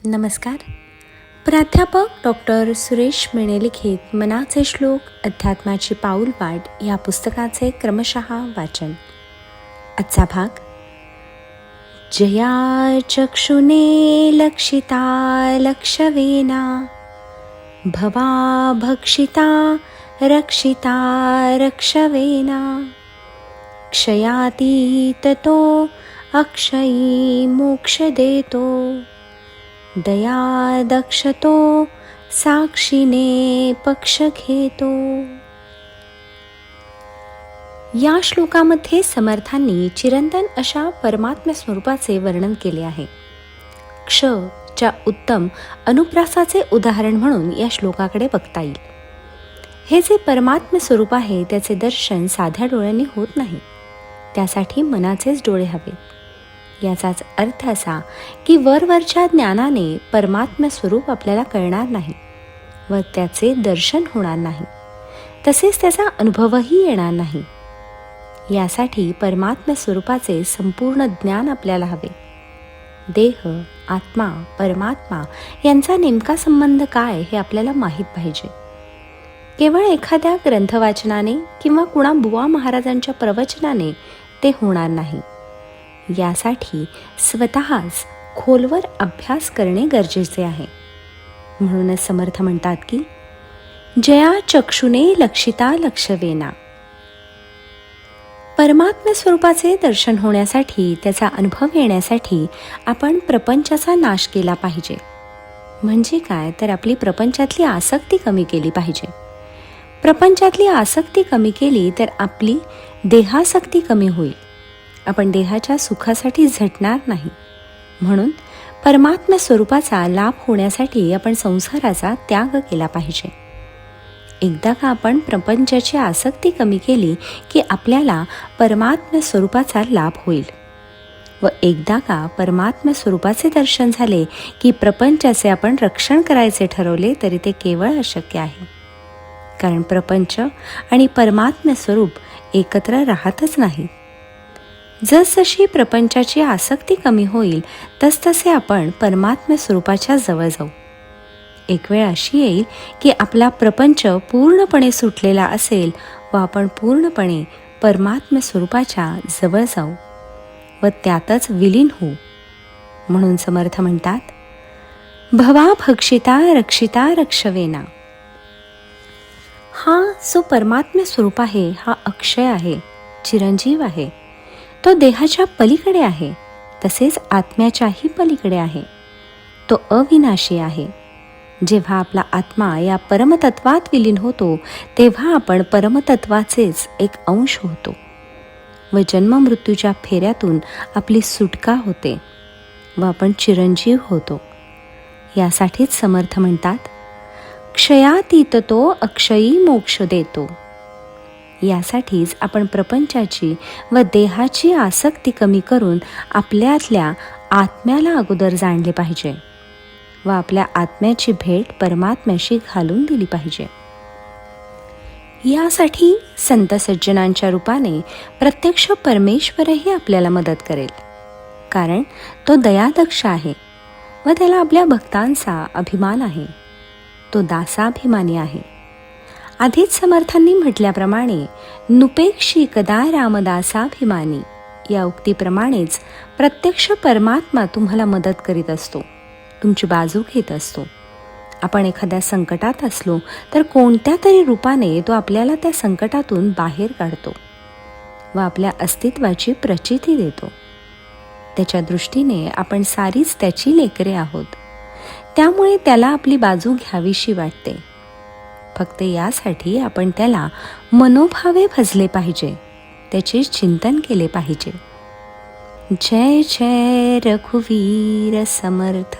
नमस्कार. प्राध्यापक डॉक्टर सुरेश मेणे लिखित मनाचे श्लोक अध्यात्माची पाऊलवाट या पुस्तकाचे क्रमशः वाचन. आजचा भाग. जया चक्षुने लक्षिता लक्षवेना भवा भक्षिता रक्षिता रक्षवेना क्षयातीततो अक्षयी मोक्ष देतो दया दक्षतो साक्षीने पक्ष घेतो. या श्लोकामध्ये समर्थांनी चिरंतन अशा परमात्म्य स्वरूपाचे वर्णन केले आहे. क्षच्या उत्तम अनुप्रासाचे उदाहरण म्हणून या श्लोकाकडे बघता येईल. हे जे परमात्म्य स्वरूप आहे त्याचे दर्शन साध्या डोळ्यांनी होत नाही, त्यासाठी मनाचेच डोळे हवे. याचाच अर्थ असा की वरवरच्या ज्ञानाने परमात्म्य स्वरूप आपल्याला कळणार नाही व त्याचे दर्शन होणार नाही, तसेच त्याचा अनुभवही येणार नाही. यासाठी परमात्म्य स्वरूपाचे संपूर्ण ज्ञान आपल्याला हवे. देह, आत्मा, परमात्मा यांचा नेमका संबंध काय हे आपल्याला माहीत पाहिजे. केवळ एखाद्या ग्रंथवाचनाने किंवा कुणा बुवा महाराजांच्या प्रवचनाने ते होणार नाही. यासाठी स्वतःच खोलवर अभ्यास करणे गरजेचे आहे. म्हणूनच समर्थ म्हणतात की जया चक्षुने लक्षिता लक्षवेना. परमात्म्य स्वरूपाचे दर्शन होण्यासाठी, त्याचा अनुभव येण्यासाठी आपण प्रपंचाचा नाश केला पाहिजे. म्हणजे काय तर आपली प्रपंचातली आसक्ती कमी केली पाहिजे. प्रपंचातली आसक्ती कमी केली तर आपली देहासक्ती कमी होईल. आपण देहाच्या सुखासाठी झटणार नाही. म्हणून परमात्म्य स्वरूपाचा लाभ होण्यासाठी आपण संसाराचा त्याग केला पाहिजे. एकदा का आपण प्रपंचाची आसक्ती कमी केली की आपल्याला परमात्म्य स्वरूपाचा लाभ होईल. व एकदा का परमात्म्य स्वरूपाचे दर्शन झाले की प्रपंचाचे आपण रक्षण करायचे ठरवले तरी ते केवळ अशक्य आहे. कारण प्रपंच आणि परमात्म्य स्वरूप एकत्र राहतच नाही. जसजशी प्रपंचाची आसक्ती कमी होईल तसतसे आपण परमात्म्य स्वरूपाच्या जवळ जाऊ. एक वेळ अशी येईल की आपला प्रपंच पूर्णपणे सुटलेला असेल व आपण पूर्णपणे परमात्म्य स्वरूपाच्या जवळ जाऊ व त्यातच विलीन होऊ. म्हणून समर्थ म्हणतात भवा भक्षिता रक्षिता रक्षवेना. हा जो परमात्म्य स्वरूप आहे हा अक्षय आहे, चिरंजीव आहे. तो देहाच्या पलीकडे आहे, तसेच आत्म्याच्याही पलीकडे आहे. तो अविनाशी आहे. जेव्हा आपला आत्मा या परमतत्वात विलीन होतो तेव्हा आपण परमतत्वाचेच एक अंश होतो व जन्ममृत्यूच्या फेऱ्यातून आपली सुटका होते व आपण चिरंजीव होतो. यासाठीच समर्थ म्हणतात क्षयातीततो अक्षयी मोक्ष देतो. यासाठीच आपण प्रपंचाची व देहाची आसक्ती कमी करून आपल्यातल्या आत्म्याला अगोदर जाणले पाहिजे व आपल्या आत्म्याची भेट परमात्म्याशी घालून दिली पाहिजे. यासाठी संत सज्जनांच्या रूपाने प्रत्यक्ष परमेश्वरही आपल्याला मदत करेल. कारण तो दयादक्ष आहे व त्याला आपल्या भक्तांचा अभिमान आहे. तो दासाभिमानी आहे. आधीच समर्थांनी म्हटल्याप्रमाणे नुपेक्षी कदा रामदासाभिमानी या उक्तीप्रमाणेच प्रत्यक्ष परमात्मा तुम्हाला मदत करीत असतो, तुमची बाजू घेत असतो. आपण एखाद्या संकटात असलो तर कोणत्या तरी रूपाने तो आपल्याला त्या संकटातून बाहेर काढतो व आपल्या अस्तित्वाची प्रचिती देतो. त्याच्या दृष्टीने आपण सारीच त्याची लेकरे आहोत. त्यामुळे त्याला आपली बाजू घ्यावीशी वाटते. फक्त यासाठी आपण त्याला मनोभावे भजले पाहिजे, त्याचे चिंतन केले पाहिजे. जय जय रघुवीर समर्थ.